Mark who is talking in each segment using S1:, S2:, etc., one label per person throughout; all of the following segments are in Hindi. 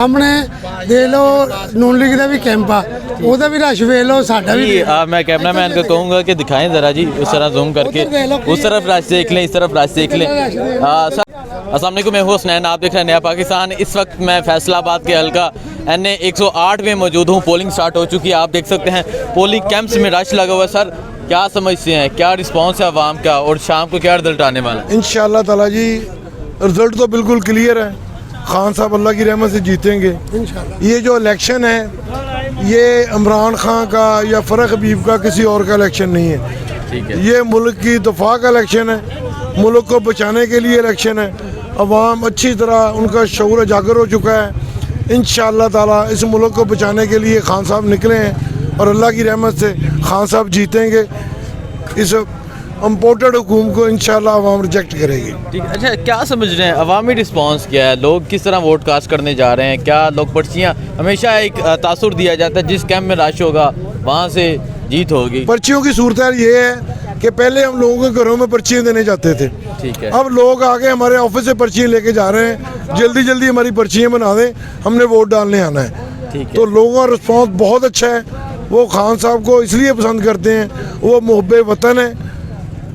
S1: सामने दे लो नून लीग का भी कैंप आ ਉਹਦਾ भी रश वे लो साडा भी
S2: मैं कैमरामैन को कहूँगा कि दिखाएं ज़रा जी उस तरह जूम करके उस तरफ रश देख लें इस तरफ रश देख लें। अस्सलाम वालेकुम, मैं हूँ हुसनैन, आप देख रहे हैं नया पाकिस्तान। इस वक्त मैं फैसलाबाद के हल्का NA 108 में मौजूद हूँ। पोलिंग स्टार्ट हो चुकी है, आप देख सकते हैं पोलिंग कैंप्स में रश लगा हुआ है। सर क्या समझते हैं, क्या रिस्पॉन्स है आवाम का और शाम को क्या रिजल्ट आने वाला है?
S3: इंशाअल्लाह ताला जी रिजल्ट तो बिल्कुल क्लियर है, खान साहब अल्लाह की रहमत से जीतेंगे। ये जो इलेक्शन है ये इमरान खान का या फरक हबीब का किसी और का इलेक्शन नहीं है।
S2: ठीक है,
S3: ये मुल्क की दफा का इलेक्शन है, मुल्क को बचाने के लिए इलेक्शन है। अवाम अच्छी तरह उनका शऊर उजागर हो चुका है। इंशाअल्लाह ताला इस मुल्क को बचाने के लिए खान साहब निकले हैं और अल्लाह की रहमत से खान साहब जीतेंगे। इस इम्पोर्टेड हुकूम को इंशाअल्लाह अवाम रिजेक्ट करेगी।
S2: ठीक है। अच्छा, क्या समझ रहे हैं अवामी रिस्पांस क्या है, लोग किस तरह वोट कास्ट करने जा रहे हैं? क्या लोग पर्चियाँ, हमेशा एक तासुर दिया जाता है जिस कैंप में रश होगा वहाँ से जीत होगी।
S3: पर्चियों की सूरत ये है कि पहले हम लोगों के घरों में पर्चियाँ देने जाते थे,
S2: ठीक है,
S3: अब लोग आके हमारे ऑफिस से पर्चियाँ लेके जा रहे हैं, जल्दी जल्दी हमारी पर्चियाँ बना दें, हमने वोट डालने आना है।
S2: ठीक है।
S3: तो लोगों का रिस्पॉन्स बहुत अच्छा है। वो खान साहब को इसलिए पसंद करते हैं, वो मुहब्बे वतन है,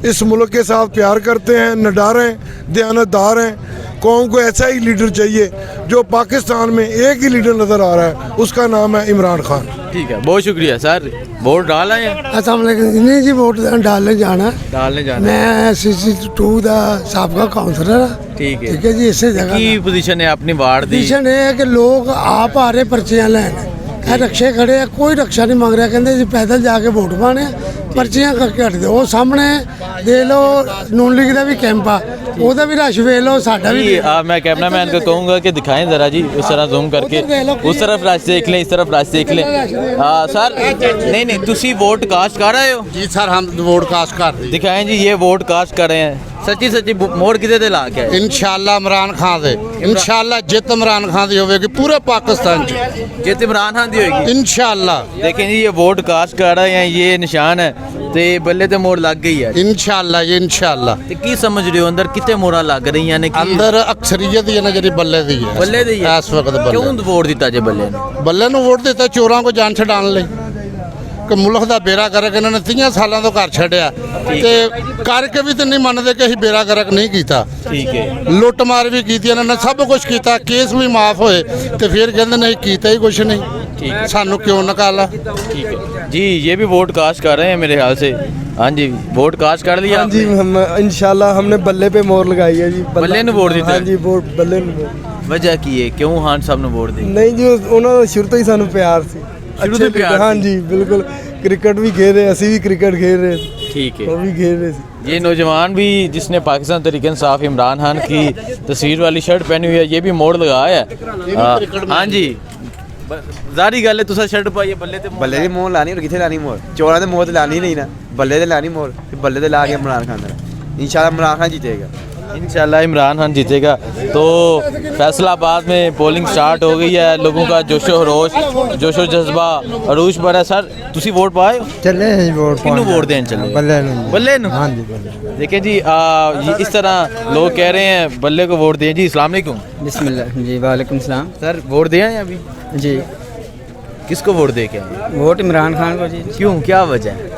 S3: इस मुल्क के साथ प्यार करते हैं, निडर हैं, दयानतदार हैं। कौम को ऐसा ही लीडर चाहिए जो पाकिस्तान में एक ही लीडर नज़र आ रहा है, उसका नाम है इमरान खान।
S2: ठीक है, बहुत शुक्रिया सर। वोट डाला है?
S1: अस्सलाम वालेकुम। नहीं जी, वोट डालने जाना।
S2: डालने जाना।
S1: मैं CC2 का साबका काउंसलर हाँ।
S2: ठीक है,
S1: ठीक है जी। इसे जगह
S2: की पोजीशन है अपनी वार्ड दी?
S1: पोजीशन ये है कि लोग आप आ रहे पर्चियां लैन, रक्शे खड़े हैं, कोई रक्षा नहीं मांग रहा, कहते जी पैदल जाके वोट पाने, पर्चियां करके हट दो। वो सामने दे लो नून लीग का भी कैंप आ ਉਹਦਾ भी रश वे लो साडा भी।
S2: मैं कैमरामैन को कहूँगा कि दिखाएं ज़रा जी उस तरह जूम करके उस तरफ रश देख लें इस तरफ रश देख लें। सर नहीं तुसी वोट कास्ट कर रहे हो?
S4: जी सर, हम वोट कास्ट कर रहे हैं।
S2: दिखाएं जी, ये वोट कास्ट कर रहे हैं। सच्ची मोड़ किधे दे ला के आए?
S4: इंशाअल्लाह इमरान खान दे, इंशाअल्लाह जित इमरान खान दी होगी पूरे पाकिस्तान च,
S2: जित इमरान खान दी होगी
S4: इंशाअल्लाह।
S2: देखें जी, ये वोट कास्ट कर रहे हैं, ये निशान है ते बल्ले ते मोड़ लग गई है
S4: इंशाअल्लाह जी इंशाअल्लाह।
S2: ते की समझ रहे हो अंदर कितने मोड़ा लग रही है?
S4: अंदर अक्सरियत ही है ना जी बल्ले दी है,
S2: बल्ले दी है
S4: इस वक्त।
S2: क्यों वोट दिता जे बल्ले ने?
S4: बल्ले ਨੂੰ वोट ਦਿੱਤਾ ਚੋਰਾਂ को जान छड़ाने ਲਈ कि मुल्क ਦਾ बेड़ा गर्क ਇਹਨਾਂ ਨੇ 30 ਸਾਲਾਂ ਤੋਂ ਘਰ ਛੱਡਿਆ ਤੇ ਕਰਕੇ ਵੀ ਤੇ ਨਹੀਂ ਮੰਨਦੇ ਕਿ ਅਸੀਂ बेड़ा गर्क नहीं ਕੀਤਾ।
S2: ठीक है,
S4: ਲੁੱਟ ਮਾਰ ਵੀ ਕੀਤੀ ਇਹਨਾਂ ਨੇ, ਸਭ ਕੁਝ ਕੀਤਾ, ਕੇਸ ਵੀ ਮਾਫ ਹੋਏ ਤੇ ਫਿਰ ਕਹਿੰਦੇ ਨਹੀਂ ਕੀਤਾ ਹੀ ਕੁਝ नहीं।
S2: ठीक है,
S4: ਸਾਨੂੰ ਕਿਉਂ ਨਿਕਾਲਾ?
S2: ठीक है जी। ये भी वोट कास्ट कर रहे हैं मेरे ख्याल से। हाँ जी, वोट कास्ट कर लिया?
S5: हाँ जी, हम इंशाल्लाह हमने बल्ले पे मोहर लगाई है जी।
S2: बल्ले ने वोट दिता?
S5: हाँ जी, वोट बल्ले ने।
S2: वजह की है क्यों खान साहब ने वोट दी?
S5: नहीं जी, ਉਹਨਾਂ ਦਾ ਸ਼ੁਰੂ ਤੋਂ ਹੀ ਸਾਨੂੰ ਪਿਆਰ ਸੀ।
S2: ਸ਼ੁਰੂ ਤੋਂ ਪਿਆਰ
S5: हाँ
S2: ਸੀ?
S5: जी बिल्कुल। क्रिकेट भी खेल रहे, ਅਸੀਂ भी क्रिकेट खेल रहे थे,
S2: ठीक
S5: वो
S2: है।
S5: भी खेल रहे थे।
S2: ये नौजवान भी जिसने पाकिस्तान तहरीक इंसाफ इमरान खान की तस्वीर वाली शर्ट पहनी हुई है, ये भी मोड़ लगाया है। हाँ जी, जारी गल है, तुसा शर्ट पाई है बल्ले ते
S6: बल्ले दी मोहर लानी और किथे लानी मोहर? चोरां दे मोहर ते लानी नहीं ना, बल्ले ते लानी मोहर, बल्ले ते ला के इमरान खान दा। इंशाल्लाह इमरान खान जीतेगा,
S2: इंशाल्लाह इमरान खान जीतेगा। तो फैसलाबाद में पोलिंग स्टार्ट हो गई है, लोगों का जोशो जज्बा अरूज पर है। सर तुसी वोट पाए हो?
S5: चले हैं वोट
S2: किन्नू वोट देन चले?
S5: बल्ले ने।
S2: बल्ले नु?
S5: हाँ जी बल्ले।
S2: देखें जी, ये इस तरह लोग कह रहे हैं बल्ले को वोट दें जी। अस्सलाम वालेकुम।
S7: बिस्मिल्लाह जी, वालेकुम सलाम।
S2: सर वोट दिया है अभी?
S7: जी,
S2: किसको वोट दे के आए?
S7: वोट इमरान खान को जी।
S2: क्यों, क्या वजह है?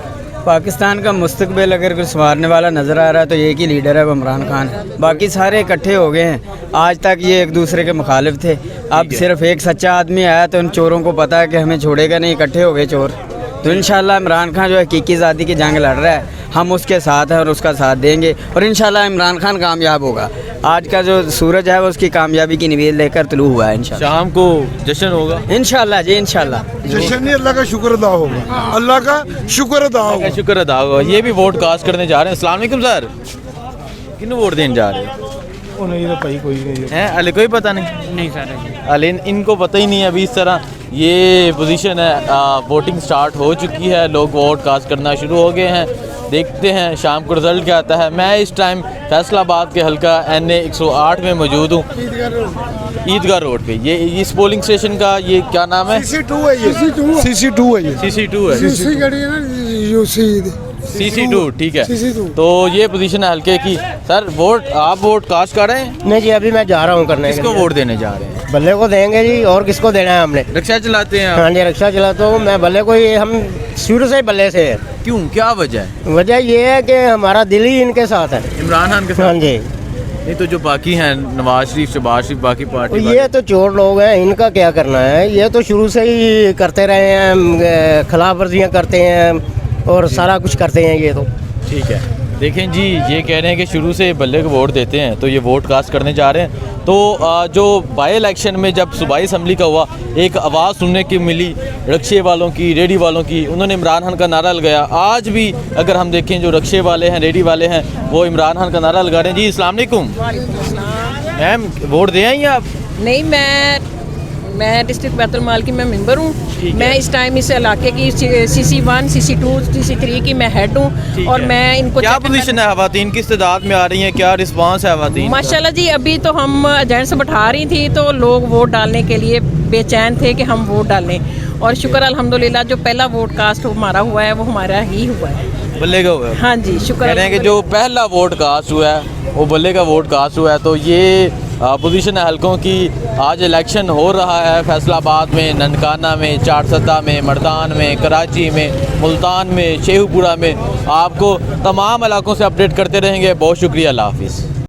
S7: पाकिस्तान का मुस्तकबिल अगर कोई संवारने वाला नज़र आ रहा है तो एक ही लीडर है, वो इमरान खान है। बाकी सारे इकट्ठे हो गए हैं। आज तक ये एक दूसरे के मुखालिफ थे, अब सिर्फ एक सच्चा आदमी आया तो उन चोरों को पता है कि हमें छोड़ेगा नहीं, इकट्ठे हो गए चोर। तो इंशाल्लाह इमरान खान जो हकीकी आज़ादी की जंग लड़ रहा है, हम उसके साथ हैं और उसका साथ देंगे और इंशाल्लाह इमरान खान कामयाब होगा। आज का जो सूरज है वो उसकी कामयाबी की निवेद लेकर तुलू हुआ है। इंशाल्लाह
S2: शाम को जश्न होगा
S7: इंशाल्लाह जी, इंशाल्लाह।
S3: जश्न नहीं, अल्लाह का शुक्र अदा होगा, अल्लाह का शुक्र अदा होगा।
S2: शुक्र अदा होगा। ये भी वोट कास्ट करने जा रहे हैं। अस्सलाम वालेकुम सर, किन्नू वोट देने जा रहे हैं? हैं अले कोई पता नहीं सर, अले इनको पता ही नहीं है अभी। इस तरह ये पोजीशन है। वोटिंग स्टार्ट हो चुकी है, लोग वोट कास्ट करना शुरू हो गए हैं। देखते हैं शाम को रिजल्ट क्या आता है। मैं इस टाइम फैसलाबाद के हल्का NA 108 में मौजूद हूँ, ईदगाह रोड पे। ये इस पोलिंग स्टेशन का ये क्या नाम है?
S3: CC2 है ये, CC2 है ये।
S2: CC2 है।
S1: CC गाड़ी है ना,
S2: CC2, ठीक है।
S1: CC2।
S2: तो ये पोजीशन है हल्के की। सर वोट आप वोट कास्ट कर रहे हैं?
S8: नहीं जी, अभी मैं जा रहा हूँ करने।
S2: किसको वोट देने जा रहे हैं?
S8: बल्ले को देंगे जी, और किसको देना है हमने।
S2: रिक्शा चलाते हैं आप?
S8: हाँ जी, रिक्शा चलाता हूँ मैं, बल्ले को ही हम शुरू से ही बल्ले से है।
S2: क्यों, क्या वजह है?
S8: वजह ये है कि हमारा दिल ही इनके साथ है,
S2: इमरान खान के
S8: हाँ
S2: साथ?
S8: जी।
S2: नहीं तो जो बाकी हैं, नवाज शरीफ, शहबाज शरीफ, बाकी पार्टी
S8: ये तो चोर लोग हैं, इनका क्या करना है। ये तो शुरू से ही करते रहे हैं, खिलाफ वर्जियाँ करते हैं और सारा कुछ करते हैं ये तो।
S2: ठीक है। देखें जी, ये कह रहे हैं कि शुरू से बल्ले को वोट देते हैं, तो ये वोट कास्ट करने जा रहे हैं। तो जो बाई इलेक्शन में जब सूबाई असम्बली का हुआ, एक आवाज़ सुनने की मिली रिक्शे वालों की, रेडी वालों की, उन्होंने इमरान खान का नारा लगाया। आज भी अगर हम देखें जो रिक्शे वाले हैं, रेडी वाले हैं, वो इमरान खान का नारा लगा रहे हैं। जी अस्सलाम वालेकुम मैम, वोट दे आई आप?
S9: नहीं, मैं डिस्ट्रिक्ट बैतुल माल की मैं मेंबर हूँ। मैं इस टाइम इस इलाके की CC1, CC2, CC3 की मैं हेड हूँ और मैं इनको
S2: क्या पोजीशन है, खवातीन किस तादाद में आ रही हैं, क्या रिस्पांस है खवातीन?
S9: माशाल्लाह जी, अभी तो हम एजेंट्स बैठा रही थी तो लोग वोट डालने के लिए बेचैन थे कि हम वोट डालें, और शुक्र अल्हम्दुलिल्लाह जो पहला वोट कास्ट हमारा हुआ है वो हमारा ही हुआ है।
S2: बल्ले का हुआ है?
S9: हाँ जी, शुक्र।
S2: कह रहे हैं कि जो पहला वोट कास्ट हुआ है वो बल्ले का वोट कास्ट हुआ है। तो ये पोजीशन है हलकों की। आज इलेक्शन हो रहा है फैसलाबाद में, ननकाना में, चारसदा में, मर्दान में, कराची में, मुल्तान में, शेखुपुरा में। आपको तमाम इलाकों से अपडेट करते रहेंगे। बहुत शुक्रिया, अल्लाह हाफिज़।